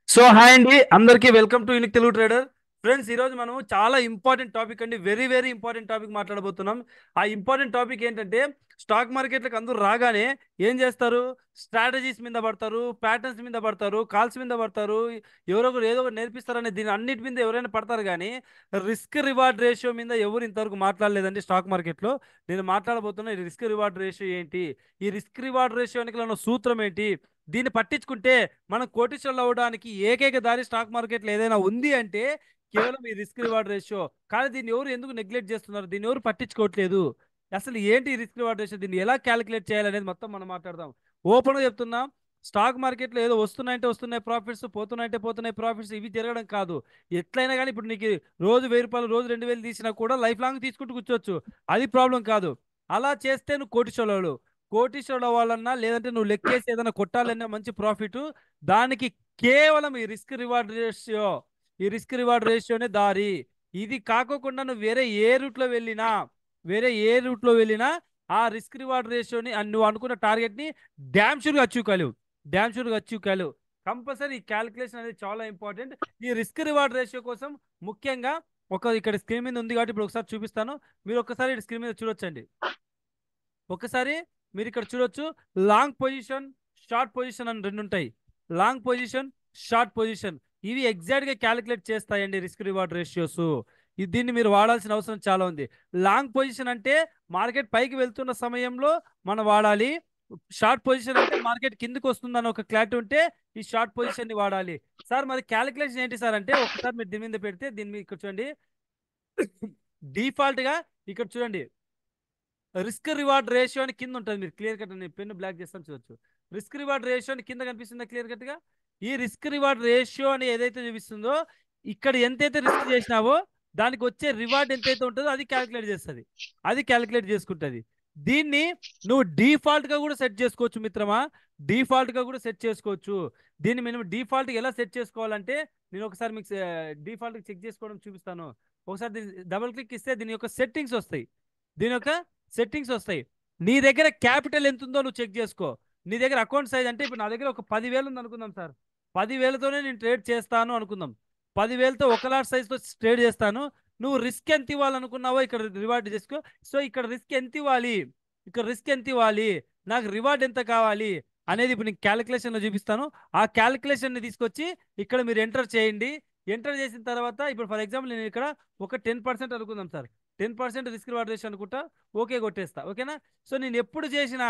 So hi అండి, అందరికీ welcome to unique Telugu trader. Friends, ఈరోజు మనం చాలా ఇంపార్టెంట్ టాపిక్ అండి, వెరీ వెరీ ఇంపార్టెంట్ టాపిక్ మాట్లాడబోతున్నాం. ఆ ఇంపార్టెంట్ టాపిక్ ఏంటంటే, స్టాక్ మార్కెట్లకు అందరూ రాగానే ఏం చేస్తారు? స్ట్రాటజీస్ మీద పడతారు, ప్యాటర్న్స్ మీద పడతారు, కాల్స్ మీద పడతారు, ఎవరో ఒకరు ఏదో ఒకటి నేర్పిస్తారని దీని అన్నిటి మీద ఎవరైనా పడతారు. కానీ రిస్క్ రివార్డ్ రేషియో మీద ఎవరు ఇంతవరకు మాట్లాడలేదండి స్టాక్ మార్కెట్లో. నేను మాట్లాడబోతున్నా, ఈ రిస్క్ రివార్డ్ రేషియో ఏంటి, ఈ రిస్క్ రివార్డ్ రేషియో వెనకాల ఉన్న సూత్రం ఏంటి, దీన్ని పట్టించుకుంటే మనం కోటీశ్వరులు అవ్వడానికి ఏకైక దారి స్టాక్ మార్కెట్లో ఏదైనా ఉంది అంటే కేవలం ఈ రిస్క్ రివార్డ్ రేషియో. కానీ దీన్ని ఎవరు ఎందుకు నెగ్లెక్ట్ చేస్తున్నారు, దీన్ని ఎవరు పట్టించుకోవట్లేదు? అసలు ఏంటి ఈ రిస్క్ రివార్డ్ రేషియో, దీన్ని ఎలా క్యాలిక్యులేట్ చేయాలనేది మొత్తం మనం మాట్లాడదాం. ఓపెన్గా చెప్తున్నాం, స్టాక్ మార్కెట్లో ఏదో వస్తున్నాయంటే వస్తున్నాయి ప్రాఫిట్స్, పోతున్నాయంటే పోతున్నాయి ప్రాఫిట్స్, ఇవి జరగడం కాదు. ఎట్లయినా కానీ ఇప్పుడు నీకు రోజు 1000 రూపాయలు, రోజు 2000 తీసినా కూడా లైఫ్ లాంగ్ తీసుకుంటూ కూర్చోవచ్చు. అది ప్రాబ్లం కాదు. అలా చేస్తే నువ్వు కోటీశ్వరులు. కోటీశ్వరుడు అవ్వాలన్నా, లేదంటే నువ్వు లెక్కేసి ఏదైనా కొట్టాలన్నా మంచి ప్రాఫిట్, దానికి కేవలం ఈ రిస్క్ రివార్డ్ రేషియోనే దారి. ఇది కాకోకుండా నువ్వు వేరే ఏ రూట్లో వెళ్ళినా ఆ రిస్క్ రివార్డ్ రేషియోని నువ్వు అనుకున్న టార్గెట్ ని డ్యామ్ షూర్గా అచీవ్ కాలేవు. డ్యామ్ షూర్గా అచీవ్ కాలేవు. కంపల్సరీ ఈ క్యాలిక్యులేషన్ అనేది చాలా ఇంపార్టెంట్. ఈ రిస్క్ రివార్డ్ రేషియో కోసం ముఖ్యంగా ఇక్కడ స్క్రీన్ మీద ఉంది కాబట్టి ఇప్పుడు ఒకసారి చూపిస్తాను. మీరు ఒకసారి స్క్రీన్ మీద చూడొచ్చండి. ఒకసారి మీరు ఇక్కడ చూడొచ్చు, లాంగ్ పొజిషన్, షార్ట్ పొజిషన్ అని రెండు ఉంటాయి. లాంగ్ పొజిషన్, షార్ట్ పొజిషన్, ఇవి ఎగ్జాక్ట్ గా క్యాలిక్యులేట్ చేస్తాయండి రిస్క్ రివార్డ్ రేషియోస్. దీన్ని మీరు వాడాల్సిన అవసరం చాలా ఉంది. లాంగ్ పొజిషన్ అంటే మార్కెట్ పైకి వెళ్తున్న సమయంలో మనం వాడాలి. షార్ట్ పొజిషన్ అంటే మార్కెట్ కిందికి వస్తుందని ఒక క్లారిటీ ఉంటే ఈ షార్ట్ పొజిషన్ ని వాడాలి. సార్ మరి క్యాలిక్యులేషన్ ఏంటి సార్ అంటే, ఒకసారి మీరు దీని మీద పెడితే, దీని మీద ఇక్కడ చూడండి. డిఫాల్ట్ గా ఇక్కడ చూడండి, రిస్క్ రివార్డ్ రేషియో అని కింద ఉంటుంది. మీరు క్లియర్ కట్, నేను పెన్ను బ్లాక్ చేస్తాను చూడొచ్చు. రిస్క్ రివార్డ్ రేషియో అని కింద కనిపిస్తుందా క్లియర్ కట్ గా? ఈ రిస్క్ రివార్డ్ రేషియో అని ఏదైతే చూపిస్తుందో, ఇక్కడ ఎంతైతే రిస్క్ చేసినావో దానికి వచ్చే రివార్డ్ ఎంతైతే ఉంటుందో అది క్యాలిక్యులేట్ చేస్తుంది. అది క్యాలిక్యులేట్ చేసుకుంటుంది. దీన్ని నువ్వు డిఫాల్ట్ గా కూడా సెట్ చేసుకోవచ్చు మిత్రమా. డిఫాల్ట్ గా కూడా సెట్ చేసుకోవచ్చు. దీన్ని మేము డిఫాల్ట్ ఎలా సెట్ చేసుకోవాలంటే, నేను ఒకసారి మీకు డిఫాల్ట్ చెక్ చేసుకోవడం చూపిస్తాను. ఒకసారి డబుల్ క్లిక్ ఇస్తే దీని యొక్క సెట్టింగ్స్ వస్తాయి. దీని యొక్క సెట్టింగ్స్ వస్తాయి. నీ దగ్గర క్యాపిటల్ ఎంత ఉందో నువ్వు చెక్ చేసుకో. నీ దగ్గర అకౌంట్ సైజ్ అంటే, ఇప్పుడు నా దగ్గర ఒక 10,000 ఉంది అనుకుందాం సార్. 10,000తోనే నేను ట్రేడ్ చేస్తాను అనుకుందాం. 10,000తో ఒక లాట్ సైజ్తో ట్రేడ్ చేస్తాను. నువ్వు రిస్క్ ఎంత ఇవ్వాలనుకున్నావో ఇక్కడ రివార్డ్ చేసుకో. సో ఇక్కడ రిస్క్ ఎంత ఇవ్వాలి, ఇక్కడ రిస్క్ ఎంత ఇవ్వాలి, నాకు రివార్డ్ ఎంత కావాలి అనేది ఇప్పుడు నేను క్యాలిక్యులేషన్లో చూపిస్తాను. ఆ క్యాలిక్యులేషన్ని తీసుకొచ్చి ఇక్కడ మీరు ఎంటర్ చేయండి. ఎంటర్ చేసిన తర్వాత ఇప్పుడు ఫర్ ఎగ్జాంపుల్ నేను ఇక్కడ ఒక 10% అనుకుందాం సార్. 10% రిస్క్ రివార్డ్ రేషియో అనుకుంటా. ఓకే కొట్టేస్తా. ఓకేనా? సో నేను ఎప్పుడు చేసినా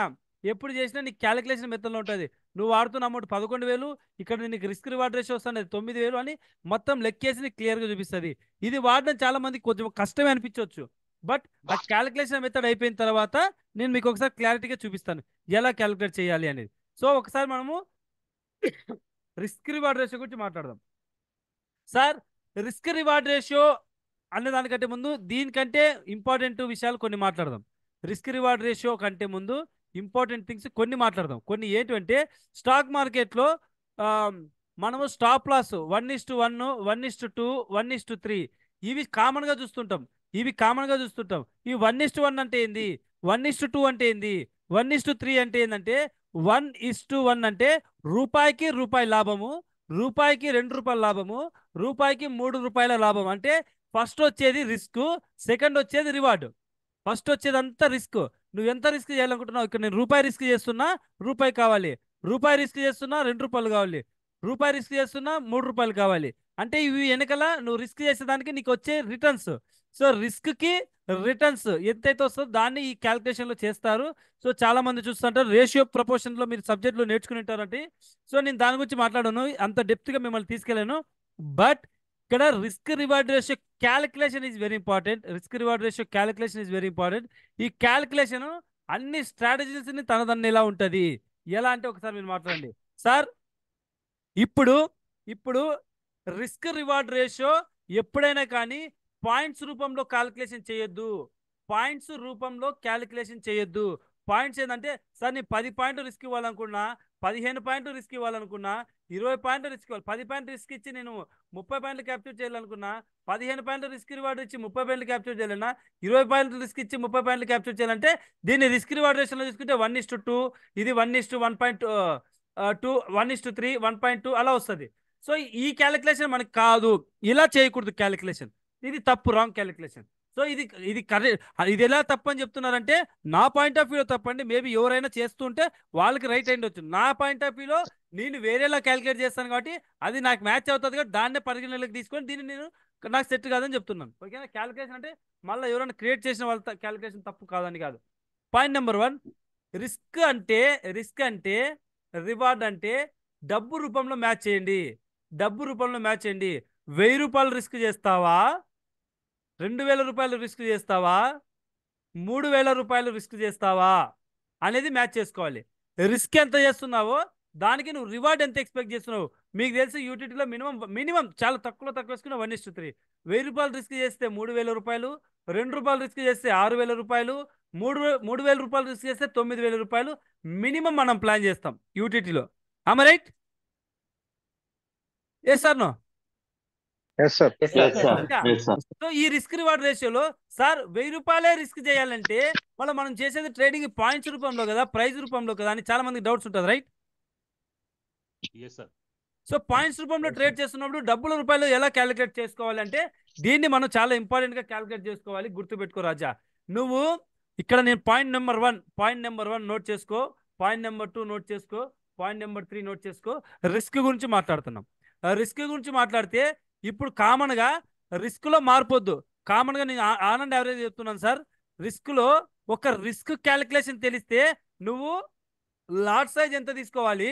నీకు క్యాలిక్యులేషన్ మెథడ్లో ఉంటుంది. నువ్వు వాడుతున్న అమౌంట్ 11,000, ఇక్కడ నీకు రిస్క్ రివార్డ్ రేషియో వస్తుంది 9,000 అని మొత్తం లెక్కేసి నీకు క్లియర్గా చూపిస్తుంది. ఇది వాడడం చాలా మందికి కొంచెం కష్టమే అనిపించవచ్చు. బట్ ఆ క్యాలిక్యులేషన్ మెథడ్ అయిపోయిన తర్వాత నేను మీకు ఒకసారి క్లారిటీగా చూపిస్తాను ఎలా క్యాలిక్యులేట్ చేయాలి అనేది. సో ఒకసారి మనము రిస్క్ రివార్డ్ రేషియో గురించి మాట్లాడదాం. సార్, రిస్క్ రివార్డ్ రేషియో అనే దానికంటే ముందు దీనికంటే ఇంపార్టెంట్ విషయాలు కొన్ని మాట్లాడదాం. రిస్క్ రివార్డ్ రేషియో కంటే ముందు ఇంపార్టెంట్ థింగ్స్ కొన్ని మాట్లాడదాం. కొన్ని ఏంటంటే, స్టాక్ మార్కెట్లో మనము స్టాప్ లాస్ 1:1, 1:2, 1:3 ఇవి కామన్గా చూస్తుంటాం. ఈ 1:1 అంటే ఏంది, 1:2 అంటే ఏంది, 1:3 అంటే ఏంటంటే, 1:1 అంటే రూపాయికి రూపాయి లాభము, రూపాయికి 2 రూపాయల లాభము, రూపాయికి 3 రూపాయల లాభం. అంటే ఫస్ట్ వచ్చేది రిస్క్, సెకండ్ వచ్చేది రివార్డు. ఫస్ట్ వచ్చేది అంతా రిస్క్. నువ్వు ఎంత రిస్క్ చేయాలనుకుంటున్నావు? ఇక్కడ నేను రూపాయి రిస్క్ చేస్తున్నా, రూపాయి కావాలి. రూపాయి రిస్క్ చేస్తున్నా, 2 రూపాయలు కావాలి. రూపాయి రిస్క్ చేస్తున్నా, 3 రూపాయలు కావాలి. అంటే ఇవి వెనకల నువ్వు రిస్క్ చేసేదానికి నీకు వచ్చే రిటర్న్స్. సో రిస్క్ కి రిటర్న్స్ ఎంతైతే వస్తుందో దాన్ని ఈ క్యాల్కులేషన్ లో చేస్తారు. సో చాలా మంది చూస్తుంటారు, రేషియో ప్రపోర్షన్ లో మీరు సబ్జెక్టులో నేర్చుకుని ఉంటారంటే. సో నేను దాని గురించి మాట్లాడను, అంత డెప్త్ గా మిమ్మల్ని తీసుకెళ్ళాను. బట్ ఇక్కడ risk reward ratio calculation is very important. Risk reward ratio calculation is very important. ఈ క్యాలిక్యులేషన్ అన్ని స్ట్రాటజీస్ ని తనదన్న ఎలా ఉంటది, ఎలా అంటే ఒకసారి మీరు మాట్లాడండి సార్. ఇప్పుడు ఇప్పుడు రిస్క్ రివార్డ్ రేషియో ఎప్పుడైనా కానీ పాయింట్స్ రూపంలో క్యాలిక్యులేషన్ చేయొద్దు. పాయింట్స్ ఏంటంటే, సార్ నేను 10 పాయింట్లు రిస్క్ ఇవ్వాలనుకున్నా, 15 పాయింట్లు రిస్క్ ఇవ్వాలనుకున్నా, 20 పాయింట్లు రిస్క్ ఇవ్వాలి. 10 పాయింట్లు రిస్క్ ఇచ్చి నేను 30 పాయింట్లు క్యాప్చర్ చేయాలనుకున్నా, 15 పాయింట్లు రిస్క్ రివార్డ్ ఇచ్చి 30 పాయింట్లు క్యాప్చర్ చేయాలన్నా, 20 పాయింట్లు రిస్క్ ఇచ్చి 30 పాయింట్లు క్యాప్చర్ చేయాలంటే, దీన్ని రిస్క్ రివార్డ్ రేషియోలో తీసుకుంటే 1:2, ఇది 1:1.2, 1:3, 1.2 అలా వస్తుంది. సో ఈ క్యాలిక్యులేషన్ మనకి కాదు, ఇలా చేయకూడదు క్యాలిక్యులేషన్, ఇది తప్పు, రాంగ్ క్యాలిక్యులేషన్. సో ఇది ఇది కరెక్ట్. ఇది ఎలా తప్పు అని చెప్తున్నారంటే నా పాయింట్ ఆఫ్ వ్యూలో తప్పండి, మేబీ ఎవరైనా చేస్తుంటే వాళ్ళకి రైట్ అయింది వచ్చు. నా పాయింట్ ఆఫ్ వ్యూలో నేను వేరేలా క్యాలిక్యులేట్ చేస్తాను కాబట్టి అది నాకు మ్యాచ్ అవుతుంది కాబట్టి దాన్నే పరిగణలోకి తీసుకొని దీన్ని నేను నాకు సెట్ కాదని చెప్తున్నాను. ఓకేనా? క్యాలిక్యులేషన్ అంటే మళ్ళీ ఎవరైనా క్రియేట్ చేసిన వాళ్ళ క్యాలిక్యులేషన్ తప్పు కాదని కాదు. పాయింట్ నెంబర్ 1, రిస్క్ అంటే రివార్డ్ అంటే డబ్బు రూపంలో మ్యాచ్ చేయండి. డబ్బు రూపంలో మ్యాచ్ చేయండి. 1000 రూపాయలు రిస్క్ చేస్తావా, 2000 రూపాయలు రిస్క్ చేస్తావా, 3000 రూపాయలు రిస్క్ చేస్తావా అనేది మ్యాచ్ చేసుకోవాలి. రిస్క్ ఎంత చేస్తున్నావో దానికి నువ్వు రివార్డ్ ఎంత ఎక్స్పెక్ట్ చేస్తున్నావు. మీకు తెలిసి యూటిలిటీలో మినిమం చాలా తక్కువ వేసుకున్న 1:3. 1000 రూపాయలు రిస్క్ చేస్తే 3000 రూపాయలు, 2 రూపాయలు రిస్క్ చేస్తే 6000 రూపాయలు, 3000 రూపాయలు రిస్క్ చేస్తే 9000 రూపాయలు మినిమం మనం ప్లాన్ చేస్తాం యూటిలిటీలో. ఆమె right? Yes sir no? So ఈ రిస్క్ రివార్డ్ రేషియోలో సార్ 1000 రూపాయలే రిస్క్ చేయాలంటే మళ్ళీ మనం చేసేది ట్రేడింగ్ పాయింట్స్ రూపంలో కదా, ప్రైజ్ రూపంలో కదా అని చాలా మందికి డౌట్స్ ఉంటుంది. రైట్? సో పాయింట్స్ రూపంలో ట్రేడ్ చేస్తున్నప్పుడు డబ్బుల రూపాయలు ఎలా క్యాలిక్యులేట్ చేసుకోవాలంటే దీన్ని మనం చాలా ఇంపార్టెంట్ గా క్యాలిక్యులేట్ చేసుకోవాలి. గుర్తుపెట్టుకో రాజా. నువ్వు ఇక్కడ నేను పాయింట్ నెంబర్ 1 నోట్ చేసుకో, పాయింట్ నెంబర్ 2 నోట్ చేసుకో, పాయింట్ నెంబర్ 3 నోట్ చేసుకో. రిస్క్ గురించి మాట్లాడుతున్నాం. రిస్క్ గురించి మాట్లాడితే ఇప్పుడు కామన్ గా రిస్క్ లో మారిపోద్దు. కామన్ గా నేను ఆనంద్ యావరేజ్ చెప్తున్నాను సార్. రిస్క్ లో ఒక రిస్క్ క్యాలిక్యులేషన్ తెలిస్తే నువ్వు లాట్ సైజ్ ఎంత తీసుకోవాలి,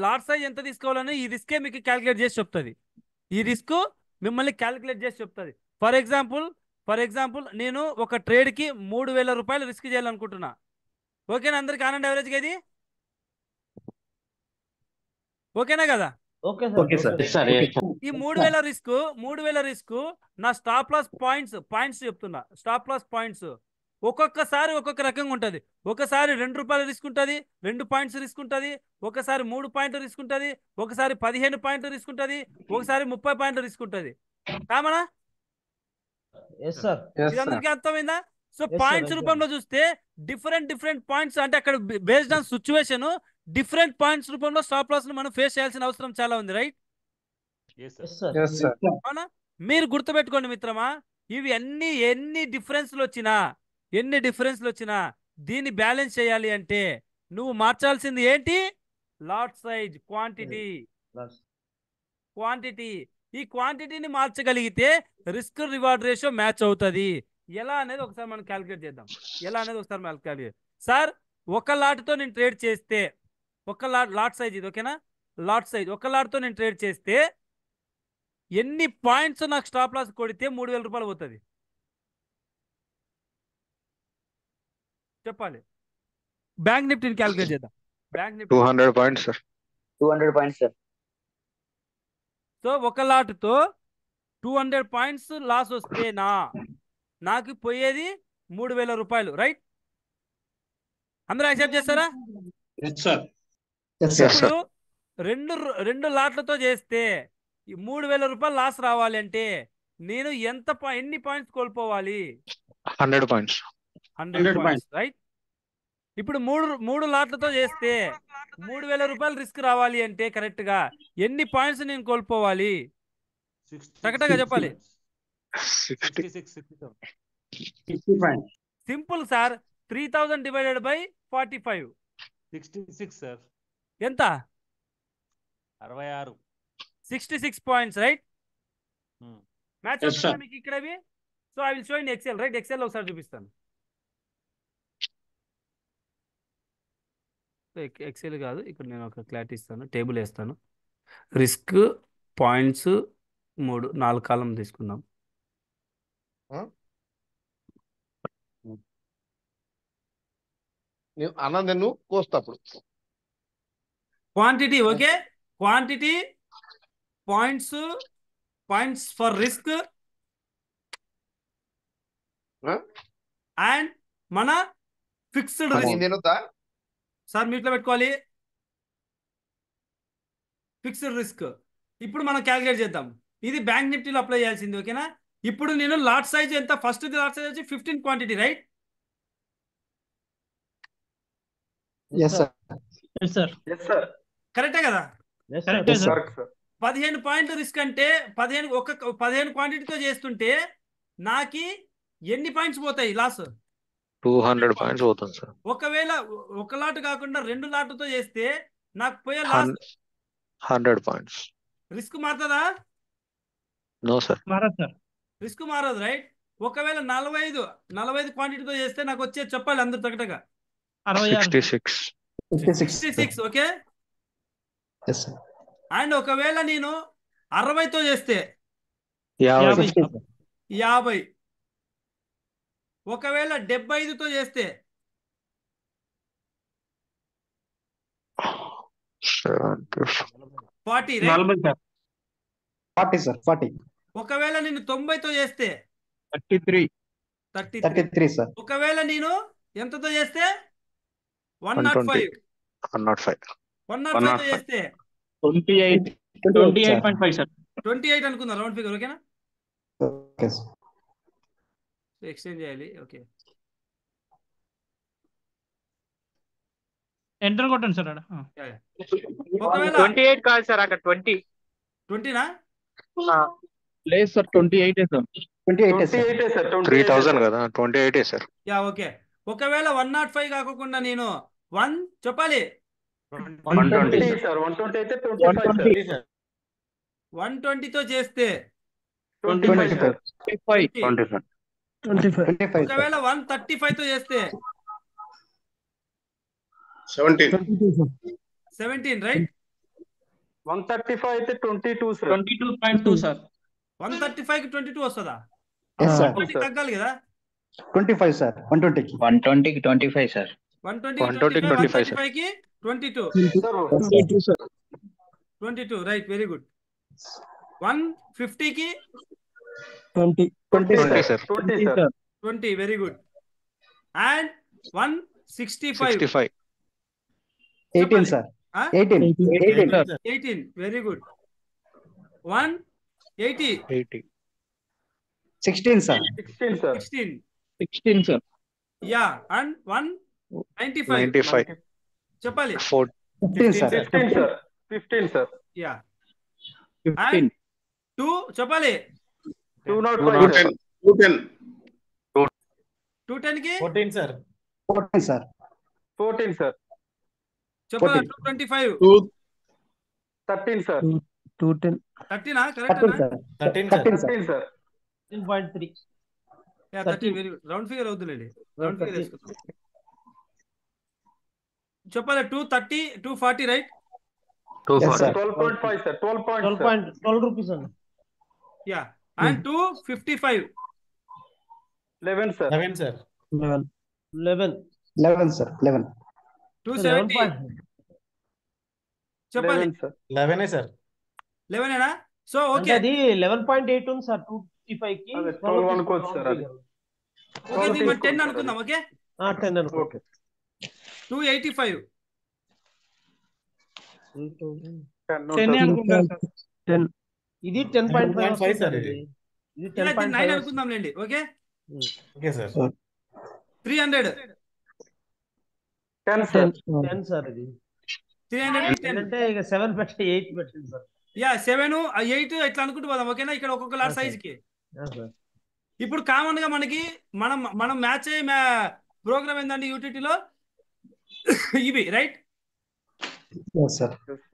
లాట్ సైజ్ ఎంత తీసుకోవాలని ఈ రిస్కే మీకు క్యాలిక్యులేట్ చేసి చెప్తుంది. ఈ రిస్క్ మిమ్మల్ని క్యాలిక్యులేట్ చేసి చెప్తుంది. ఫర్ ఎగ్జాంపుల్ నేను ఒక ట్రేడ్కి 3000 రూపాయలు రిస్క్ చేయాలనుకుంటున్నా. ఓకేనా అందరికి ఆనంద్ యావరేజ్గా? ఇది ఓకేనా కదా? ఈ 3000 రిస్క్ నా స్టాప్ లాస్ పాయింట్స్ చెప్తున్నా. స్టాప్ లాస్ పాయింట్స్ ఒక్కొక్కసారి ఒక్కొక్క రకంగా ఉంటుంది. ఒకసారి 2 రూపాయలు రిస్క్ ఉంటుంది, 2 పాయింట్స్ రిస్క్ ఉంటుంది. ఒకసారి 3 పాయింట్లు రిస్క్ ఉంటుంది. ఒకసారి 15 పాయింట్లు రిస్క్ ఉంటుంది. ఒకసారి 30 పాయింట్లు రిస్క్ ఉంటుంది. కామనా? ఇదందరికీ అర్థమైందా? సో పాయింట్స్ రూపంలో చూస్తే డిఫరెంట్ పాయింట్స్ అంటే అక్కడ based on situation different points రూపంలో స్టాప్ లాస్ మనం ఫేస్ చేయాల్సిన అవసరం చాలా ఉంది. రైట్? అవునా? మీరు గుర్తుపెట్టుకోండి మిత్రమా, ఇవి ఎన్ని డిఫరెన్స్లు వచ్చినా దీన్ని బ్యాలెన్స్ చేయాలి అంటే నువ్వు మార్చాల్సింది ఏంటి? Lot size, quantity. ఈ క్వాంటిటీని మార్చగలిగితే రిస్క్ రివార్డ్ రేషియో మ్యాచ్ అవుతుంది. ఎలా అనేది ఒకసారి మనం క్యాలిక్యులేట్ చేద్దాం. సార్ ఒక లాట్తో నేను ట్రేడ్ చేస్తే ఒక లాట్ సైజ్ ఇది, ఓకేనా? లాట్ సైజ్ ఒక లాట్తో నేను ట్రేడ్ చేస్తే ఎన్ని పాయింట్స్ నాకు స్టాప్ లాస్ కొడితే 3000 రూపాయలు పోతుంది చెప్పాలి. బ్యాంక్ నిఫ్టీని క్యాలిక్యులేట్ చేద్దాం. Bank Nifty 200 points sir. 200 points sir. So ఒక లాట్తో 200 పాయింట్స్ లాస్ వస్తే నాకు పోయేది 3000 రూపాయలు. రైట్? అందరూ యాక్సెప్ట్ చేస్తారా? ఇప్పుడు రెండు లాట్లతో చేస్తే 3000 రూపాయలు లాస్ రావాలి అంటే నేను ఎన్ని పాయింట్స్ కోల్పోవాలి? 100 పాయింట్స్. 100 పాయింట్స్. రైట్? ఇప్పుడు మూడు లాట్లతో చేస్తే 3000 రూపాయలు రిస్క్ రావాలి అంటే కరెక్ట్ గా ఎన్ని పాయింట్స్ నేను కోల్పోవాలి? కరెక్ట్గా చెప్పాలి. Simple sir. 3000 divided by 45 66 sir. ఎంత? 66. 66 పాయింట్స్. రైట్? మ్యాచ్ అవుతుందా మీకు ఇక్కడవి? So I will show in excel. Right? Excel ఒకసారి చూపిస్తాను. ఎక్సెల్ కాదు, ఇక్కడ నేను ఒక క్లారిటీ ఇస్తాను, టేబుల్ వేస్తాను. రిస్క్ పాయింట్స్ 4 కాలం తీసుకుందాం. ఆనంద్ నువ్వు కోస్తప్పుడు quantity, okay? Quantity, points for risk and మన ఫిక్స్డ్ రిస్క్. సార్ మీట్లో పెట్టుకోవాలి ఫిక్స్డ్ రిస్క్. ఇప్పుడు మనం క్యాలిక్యులేట్ చేద్దాం. ఇది బ్యాంక్ నిఫ్టీలో అప్లై చేయాల్సింది. ఓకేనా? ఇప్పుడు నేను లాట్ సైజ్ ఎంత? ఫస్ట్ లాట్ సైజ్ వచ్చి 15 క్వాంటిటీ. రైట్? కరెక్టే కదా? కరెక్టే సార్. Correct sir. 15 పాయింట్ల రిస్క్ అంటే 15 క్వాంటిటీతో చేస్తుంటే నాకి ఎన్ని పాయింట్స్ పోతాయి లాస్? 200 పాయింట్స్ పోతుంది సార్. ఒకవేళ ఒక లాట్ కాకుండా 2 లాట్లతో చేస్తే నాకు పోయే లాస్ 100 పాయింట్స్. రిస్క్ మారుతుందా? No sir. మారదు సార్. రిస్క్ మారదు, రైట్? ఒకవేళ 45 క్వాంటిటీతో చేస్తే నాకు వచ్చే చెప్పాలి అందరు తగ్గటగా 66. 66. ఓకే. అండ్ ఒకవేళ నేను 60తో చేస్తే 50. ఒకవేళ 75తో చేస్తే 40, రైట్? 40 సార్. 40. ఒకవేళ నేను 90తో చేస్తే 33. 33 సార్. ఒకవేళ నేను ఎంతతో చేస్తే 105. 105తో చేస్తే 28.5 సార్. 28 అనుకుందాం, రౌండ్ ఫిగర్. ఓకేనా? Okay sir. ఎక్స్చేంజ్ చేయాలి. ఓకే. ఎంటర్ కొట్టండి సార్ అక్కడ. ఒకవేళ 28 కాదు సార్, అక్కడ 20నా? లేదు సార్, 28 సార్. 28 సార్. 3000 కదా, 28 సార్. Yeah, okay. ఒకవేళ 105 కాకుండా నేను 1 చెప్పాలి 120 సార్. 120 అయితే 25 సార్. 120తో చేస్తే 25 సార్. 25. ఒకవేళ 135తో చేస్తే 17, రైట్? 135 అయితే 22 సార్. 22.2 సార్. 135కి 22 వస్తుందా? Yes sir. 20 తగ్గాలి కదా? 25 సార్. 120కి 120కి 25 సార్. 120కి 25, 135కి 22. 22, రైట్, వెరీ గుడ్. 150కి 20 sir. 20, very good. And 165 18 sir. 18 very good. 180 16 sir. 16 sir. Yeah. And 195 చెప్పాలి 15 సార్. 15 సార్. యా. అండ్ 2 చెప్పాలి 210కి 14 సార్. చెప్పాలి 225 13 సార్. 13నా? 13 correct sir. 13.3. Yeah, 13, very good. Round figure అవుతుందండి, రౌండ్ ఫిగర్ వేసుకుందాం. చెప్పాలి 230, 240, రైట్? 12.5 సార్. 12 రూపీస్ అండి. Yeah. And 255 11 sir. 11 sir. 270 చెప్పాలి 11 sir. 11ఏనా? సో అంటే ఓకే, అది 11.8 ఉంది సార్ 255 కి. అదే 12 అనుకోవచ్చు సార్ అది. ఓకే, దీన్ని 10 అనుకుందాం. ఓకే. 10 అనుకో. ఓకే. 285 10 అనుకుంటారు సార్. 10. ఇది 10.5 సార్. ఇది ఇలా 9 10.5 అనుకుందాం లేండి. Okay. Okay sir. 300 10 sir. 10 sir. ఇది 310 అంటే ఇక 7 పెట్టి 8 పెట్టండి సార్. యా, 7, 8 ఇట్లా అనుకుంటూ పోదాం. ఓకేనా? ఇక్కడ ఒక్కొక్క లాట్ సైజ్ కి. సార్ ఇప్పుడు కామన్ గా మనకి మనం మ్యాచ్ అయ్యే ప్రోగ్రామ్ ఏంటంటే యూటిలిటీలో ఇవి, రైట్?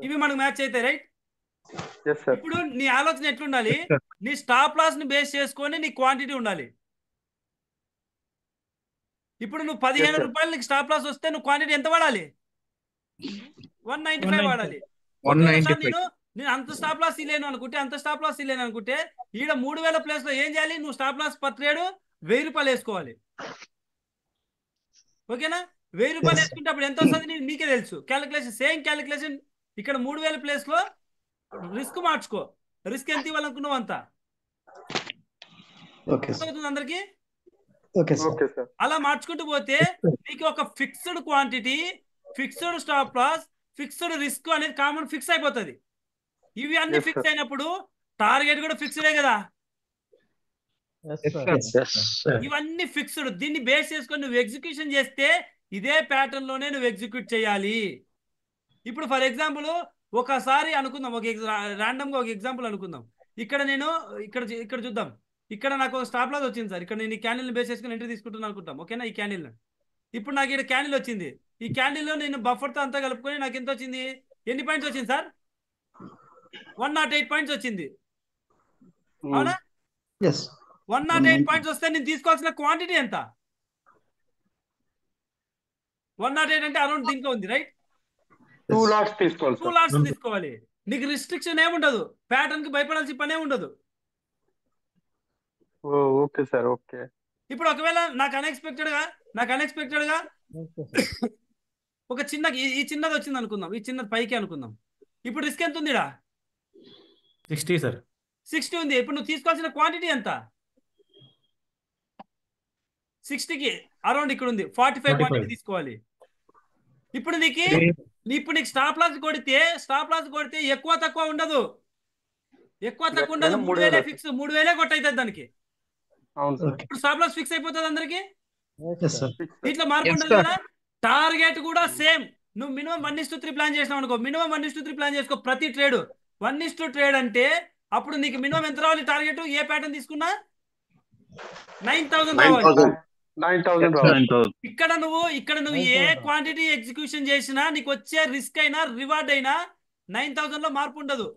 ఇవి మనకు మ్యాచ్ అయితే, రైట్? ఇప్పుడు నీ ఆలోచన ఎట్లుండాలి? నీ స్టాప్ లాస్ ని బేస్ చేసుకొని నీ క్వాంటిటీ ఉండాలి. ఇప్పుడు నువ్వు 15 రూపాయలు నీకు స్టాప్ లాస్ వస్తే నువ్వు క్వాంటిటీ ఎంత వాడాలి? 195 వాడాలి. నేను అంత స్టాప్ లాస్ ఇల్లేను అనుకుంటే ఈడ 3000 ప్లేస్ లో ఏం చేయాలి? నువ్వు స్టాప్ లాస్ పర్ ట్రేడ్ 1000 రూపాయలు వేసుకోవాలి. ఓకేనా? 1000 రూపాయలు వేసుకుంటే అప్పుడు ఎంత వస్తుంది నీకే తెలుసు. Calculation, same calculation. ఇక్కడ 3000 ప్లేస్ లో రిస్క్ మార్చుకో. రిస్క్ ఎంత ఇవ్వాలనుకున్నావు అంత అందరికి. అలా మార్చుకుంటూ పోతే నీకు ఒక fixed quantity, fixed stop loss, fixed risk అనేది కామన్ ఫిక్స్ అయిపోతుంది. ఇవి అన్ని ఫిక్స్ అయినప్పుడు టార్గెట్ కూడా ఫిక్స్డే కదా. ఇవన్నీ ఫిక్స్డ్. దీన్ని బేస్ చేసుకొని నువ్వు ఎగ్జిక్యూషన్ చేస్తే ఇదే ప్యాటర్న్ లోనే నువ్వు ఎగ్జిక్యూట్ చేయాలి. ఇప్పుడు ఫర్ ఎగ్జాంపుల్ ఒకసారి అనుకుందాం, ఒక ర్యాండమ్గా ఒక ఎగ్జాంపుల్ అనుకుందాం. ఇక్కడ నేను ఇక్కడ చూద్దాం. ఇక్కడ నాకు ఒక స్టాప్ లాస్ వచ్చింది సార్. ఇక్కడ నేను ఈ క్యాండిల్ని బేస్ చేసుకుని ఎంట్రీ తీసుకుంటున్నాను అనుకుంటాం, ఓకేనా? ఈ క్యాండిల్ ఇప్పుడు నాకు ఇక్కడ క్యాండిల్ వచ్చింది. ఈ క్యాండిల్లో నేను బఫర్తో అంతా కలుపుకొని నాకు ఎంత వచ్చింది? ఎన్ని పాయింట్స్ వచ్చింది సార్? 108 పాయింట్స్ వచ్చింది, అవునా? 108 పాయింట్స్ వస్తే నేను తీసుకోవాల్సిన క్వాంటిటీ ఎంత? 108 అంటే అరౌండ్ దీంట్లో ఉంది, రైట్? 2 లాట్స్ తీసుకోవాలి 2 లాట్స్ తీసుకోవాలి. నీకు రిస్ట్రిక్షన్ ఏముండదు, ప్యాటర్న్ కి భయపడాల్సిన పనే ఉండదు. Okay sir, okay. ఇప్పుడు ఒకవేళ నాకు అన్ఎక్స్పెక్టెడ్ గా ఒక చిన్న ఈ చిన్నది వచ్చింది అనుకుందాం, ఈ చిన్నది పైకి అనుకుందాం. ఇప్పుడు రిస్క్ ఎంత ఉందిడా? 60 సార్. 60 ఉంది. ఇప్పుడు నువ్వు తీసుకోవాల్సిన క్వాంటిటీ ఎంత? 60కి అరౌండ్ ఇక్కడ ఉంది 45 క్వాంటిటీ తీసుకోవాలి. ఇప్పుడు నీకు స్టాప్ లాస్ కొడితే ఎక్కువ తక్కువ ఉండదు. 3000 ఫిక్స్, 3000 కొట్టయితుంది దానికి. ఇప్పుడు స్టాప్ లాస్ ఫిక్స్ అయిపోతుంది అందరికి. ఇట్లా మార్పు ఉండదు కదా. టార్గెట్ కూడా సేమ్. నువ్వు మినిమం 1:3 ప్లాన్ చేసినావు అనుకో, మినిమం 1:3 ప్లాన్ చేసుకో ప్రతి ట్రేడ్. 1:2 ట్రేడ్ అంటే అప్పుడు నీకు మినిమం ఎంత రావాలి టార్గెట్? ఏ ప్యాటర్న్ తీసుకున్నా 9000 రావాలి. 9000. ఇక్కడ నువ్వు ఏ క్వాంటిటీ ఎగ్జిక్యూషన్ చేసినా నీకు వచ్చే రిస్క్ అయినా రివార్డ్ అయినా 9000 లో మార్పు ఉండదు.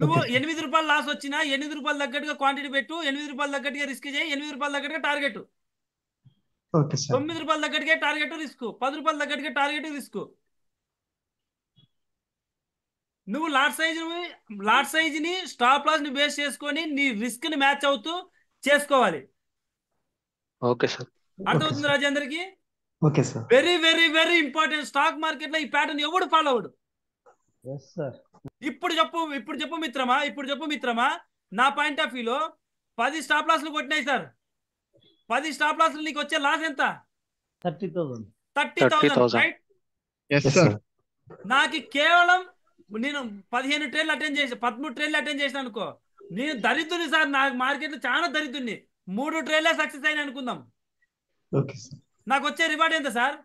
నువ్వు 8 రూపాయలు లాస్ వచ్చినా 8 రూపాయలు తగ్గట్టుగా క్వాంటిటీ పెట్టు, 8 రూపాయలు తగ్గట్టుగా రిస్క్ చేయి, 8 రూపాయలు తగ్గట్టుగా టార్గెట్, 9 రూపాయలు తగ్గట్టుగా టార్గెట్ రిస్క్, 10 రూపాయలు తగ్గట్టుగా టార్గెట్ రిస్క్. నువ్వు లాట్ సైజ్ ని స్టాప్ లాస్ ని బేస్ చేసుకొని నీ రిస్క్ ని మ్యాచ్ అవుతూ చేసుకోవాలి. Okay sir. అర్థమవుతుంది రాజేందర్కి? Okay sir. Very very very important. Stock market లో ఈ ప్యాటర్న్ ఎవడు ఫాలో అవడు. ఇప్పుడు చెప్పు మిత్రమా, నా పాయింట్ ఆఫ్ వ్యూలో 10 స్టాప్ లాస్లు కొట్టినాయి సార్. 10 స్టాప్ లాస్లు నీకు వచ్చే లాస్ ఎంత? 30,000 రైట్? నాకు కేవలం నేను 15 ట్రేడ్లు అటెండ్ చేసి 13 ట్రేడ్లు అటెండ్ చేసిన అనుకో, నేను దరిద్రుని సార్. నాకు మార్కెట్ లో చాలా దరిద్రుని. 3 ట్రేడ్లే సక్సెస్ అయినా అనుకుందాం. నాకు వచ్చే రివార్డ్ ఎంత సార్?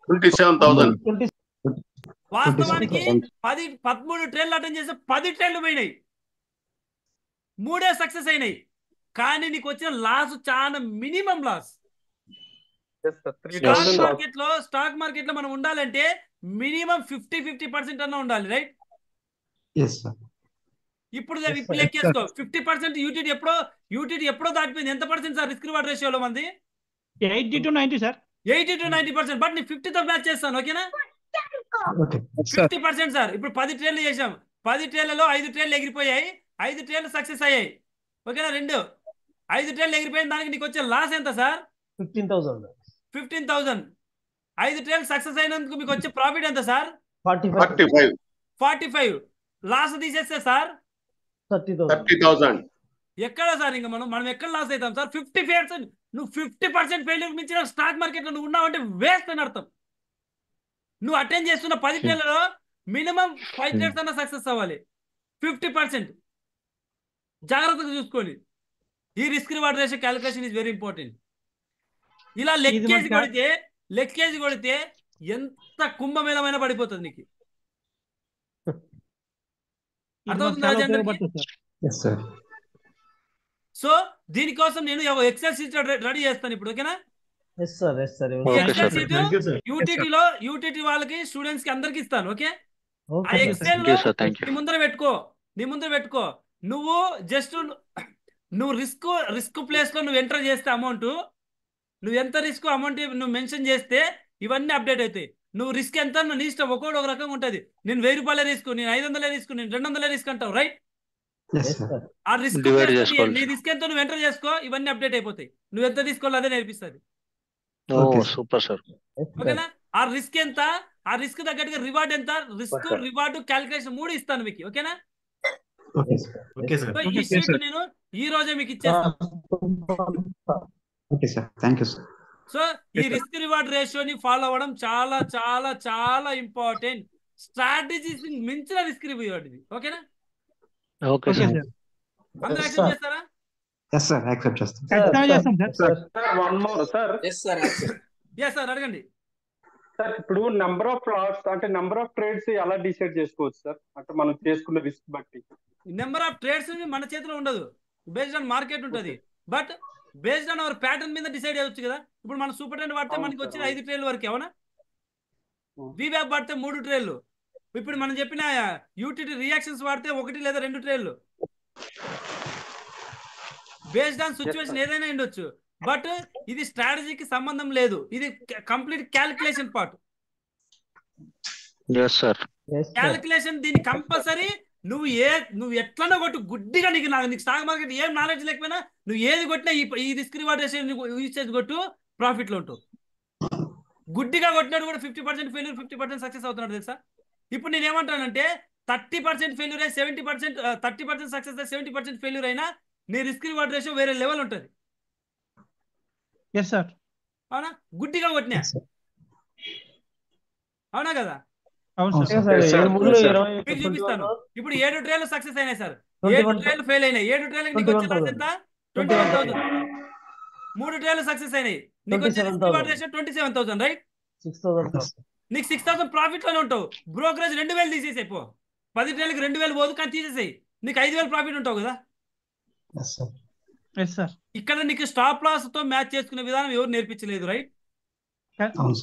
27,000. వాస్తవానికి 13 ట్రేడ్లు అటెండ్ చేస్తే 10 ట్రేడ్లు పోయినాయి, 3 సక్సెస్ అయినాయి. కానీ నీకు వచ్చిన లాస్ చాలా మినిమం లాస్. స్టాక్ మార్కెట్ లో మనం ఉండాలంటే మినిమం 50% అన్నా ఉండాలి, రైట్? ఇప్పుడు లెక్కేసుకో. 50% యూటీటీ ఎప్పుడో దాటిపోయింది. ఎంత పర్సెంట్ సార్ రిస్క్ రివార్డ్ రేషియోలో మంది? 80 to 90 సార్. 80 to 90%. బట్ నేను 50తో మ్యాచ్ చేస్తాను, ఓకేనా? 50% సార్. ఇప్పుడు 10 ట్రేడ్లు చేసాం. 10 ట్రేడ్లలో 5 ట్రేడ్లు ఎగిరిపోయాయి, 5 ట్రేడ్లు సక్సెస్ అయ్యాయి, ఓకేనా? 5 ట్రేడ్లు ఎగిరిపోయిన దానికి నీకు వచ్చే లాస్ ఎంత సార్? 15,000. 15,000. 5 ట్రేడ్లు సక్సెస్ అయినందుకు మీకు వచ్చే ప్రాఫిట్ ఎంత సార్? 45. లాస్ తీసేస్తే సార్ 30,000. ఎక్కడ సార్ ఇంకా మనం ఎక్కడ లాస్ అవుతాం సార్? 50%. నువ్వు 50% ఫెయిల్యూర్ మించిన స్టాక్ మార్కెట్ లో నువ్వు ఉన్నావంటే వేస్ట్ అని అర్థం. నువ్వు అటెండ్ చేస్తున్న 10 ట్రేడ్లలో మినిమం 5 ట్రేడ్స్ అన్నా సక్సెస్ అవ్వాలి. 50%. జాగ్రత్తగా చూసుకోండి. ఈ risk reward ratio calculation is very important. ఇలా లెక్కేసి కొడితే ఎంత కుంభమేళమైనా పడిపోతుంది నీకు. అర్థమవుతుంది రాజేందర్కి? సో దీనికోసం నేను ఎక్సెల్ షీట్ రెడీ చేస్తాను ఇప్పుడు, ఓకేనా? ఎక్సెల్ షీట్ యూటీటీ వాళ్ళకి, స్టూడెంట్స్ కి అందరికి ఇస్తాను, ఓకే? ఆ ఎక్సెల్ నీ ముందర పెట్టుకో. నువ్వు జస్ట్ రిస్క్ ప్లేస్ లో నువ్వు ఎంటర్ చేస్తే అమౌంట్, నువ్వు ఎంత రిస్క్ అమౌంట్ నువ్వు మెన్షన్ చేస్తే ఇవన్నీ అప్డేట్ అవుతాయి. నువ్వు రిస్క్ ఎంత నీ ఇష్టం, ఒక్కొక్కటి ఒక రకంగా ఉంటుంది. నేను 1000 రూపాయల రిస్క్, నేను 500 రిస్క్, నేను 200 రిస్క్ అంటావు, రైట్? ఆ రిస్క్ నీ రిస్క్ ఎంతో నువ్వు ఎంటర్ చేసుకో, ఇవన్నీ అప్డేట్ అయిపోతాయి. నువ్వు ఎంత తీసుకోవాలో అదే నేర్పిస్తుంది, సూపర్ సార్. ఓకేనా? ఆ రిస్క్ ఎంత, ఆ రిస్క్ తగ్గట్టుగా రివార్డ్ ఎంత, రిస్క్ రివార్డ్ క్యాలిక్యులేషన్ 3 ఇస్తాను మీకు, ఓకేనా? ఈ షీట్ నేను ఈ రోజే మీకు ఇచ్చేస్తాను. సో ఈ రిస్క్ రివార్డ్ రేషియోని ఫాలో అవ్వడం చాలా చాలా చాలా ఇంపార్టెంట్. స్ట్రాటజీస్ మించిన రిస్క్ రివార్డ్ ఇది, ఓకేనా? Okay sir. అందరూ యాక్సెప్ట్ చేస్తారా? Sir, one more, sir. Yes sir, అడగండి. సార్ ఇప్పుడు నెంబర్ ఆఫ్ లాట్స్ అంటే నెంబర్ ఆఫ్ ట్రేడ్స్ ఎలా డిసైడ్ చేసుకోవచ్చు సార్, అంటే మనం చేసుకున్న రిస్క్ బట్టి? నెంబర్ ఆఫ్ ట్రేడ్స్ మన చేతిలో ఉండదు, బేస్డ్ ఆన్ మార్కెట్ ఉంటుంది. But based on hour pattern మీద డిసైడ్ అవ్వచ్చు కదా. ఇప్పుడు మనం సూపర్ ట్రెండ్ వాడితే మనకి వచ్చిన 5 ట్రేలు వరకు, అవునా? వీవ్యాప్ వాడితే 3 ట్రేలు. ఇప్పుడు మనం చెప్పిన యూటిటీ రియాక్షన్స్ వాడితే 1 లేదా 2 ట్రేలు. బేస్డ్ ఆన్ సిచ్యువేషన్ ఏదైనా ఉండొచ్చు. బట్ ఇది స్ట్రాటజీకి సంబంధం లేదు, ఇది complete calculation part. Yes sir. Calculation దీన్ని కంపల్సరీ నువ్వు ఎట్లనో కొట్టు గుడ్డిగా, నీకు స్టాక్ మార్కెట్ ఏం నాలెడ్జ్ లేకపోయినా నువ్వు ఏది కొట్టినా ఈ రిస్క్ రివార్డ్ యూసేజ్ కొట్టు, ప్రాఫిట్ లో ఉంటావు. గుడ్డిగా కొట్టినాడు కూడా 50% ఫెయిల్యూర్ 50% సక్సెస్ అవుతున్నాడు తెలుసా. ఇప్పుడు నేను ఏమంటానంటే 30% ఫెయిల్యూర్ అయి 70% 30% సక్సెస్ అయి 70% ఫెయిల్యూర్ అయినా నీ రిస్క్ రివార్డ్ రేషియో వేరే లెవెల్ ఉంటుంది. Yes sir. అవునా? గుడ్డిగా కొట్టినా, అవునా కదా? అవును సార్. మీకు చూపిస్తాను. ఇప్పుడు 7 ట్రేలు సక్సెస్ అయినాయి సార్, 7 ట్రేలు ఫెయిల్ అయినాయి. 7 ట్రేలకు నీకు వచ్చిన లాస్ ఎంత? 21,000. 3 ట్రేలు సక్సెస్ అయినాయి, నీకు వచ్చిన రిస్క్ రివార్డ్ రేషియో 27,000, రైట్? 6,000. నీకు 6,000 ప్రాఫిట్ లోనే ఉంటావు. బ్రోకరేజ్ 2,000 తీసేసాయి. 10 ట్రేలకు 2,000 పోదు, కానీ తీసేసాయి, నీకు 5,000 ప్రాఫిట్ ఉంటావు కదా. Yes sir. ఇక్కడ నీకు స్టాప్ లాస్ తో మ్యాచ్ చేసుకునే విధానం ఎవరు నేర్పించలేదు, రైట్?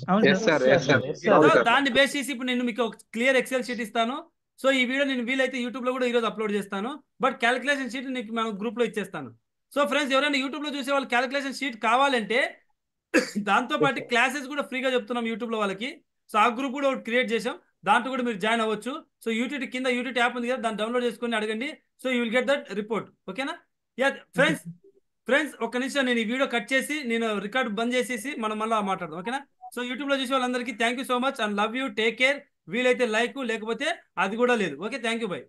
అవును ఎస్ సార్. సార్. సో దాన్ని బేస్ చేసి ఇప్పుడు నేను మీకు ఒక క్లియర్ ఎక్సెల్ షీట్ ఇస్తాను. సో ఈ వీడియో నేను వీలైతే యూట్యూబ్ లో కూడా ఈరోజు అప్లోడ్ చేస్తాను. బట్ క్యాలిక్యులేషన్ షీట్ నీకు మనం గ్రూప్ లో ఇచ్చేస్తాను. సో ఫ్రెండ్స్, ఎవరైనా యూట్యూబ్ లో చూసే వాళ్ళు క్యాలిక్యులేషన్ షీట్ కావాలంటే దాంతో పాటు క్లాసెస్ కూడా ఫ్రీగా చెప్తున్నాం యూట్యూబ్ లో వాళ్ళకి. సో ఆ గ్రూప్ కూడా ఒకటి క్రియేట్ చేసాం, దాంట్లో కూడా మీరు జాయిన్ అవ్వచ్చు. సో యూటీటీ కింద యూటీటీ యాప్ ఉంది కదా, దాన్ని డౌన్లోడ్ చేసుకొని అడగండి. So you will get that report. ఓకేనా? యా ఫ్రెండ్స్ ఒక్క నిమిషం, నేను ఈ వీడియో కట్ చేసి నేను రికార్డ్ బంద్ చేసేసి మనం మళ్ళీ మాట్లాడదాం. ఓకేనా? సో యూట్యూబ్ లో చూసే వాళ్ళందరికీ thank you so much and love you, take care. వీలైతే లైక్, లేకపోతే అది కూడా లేదు. Okay, thank you, by.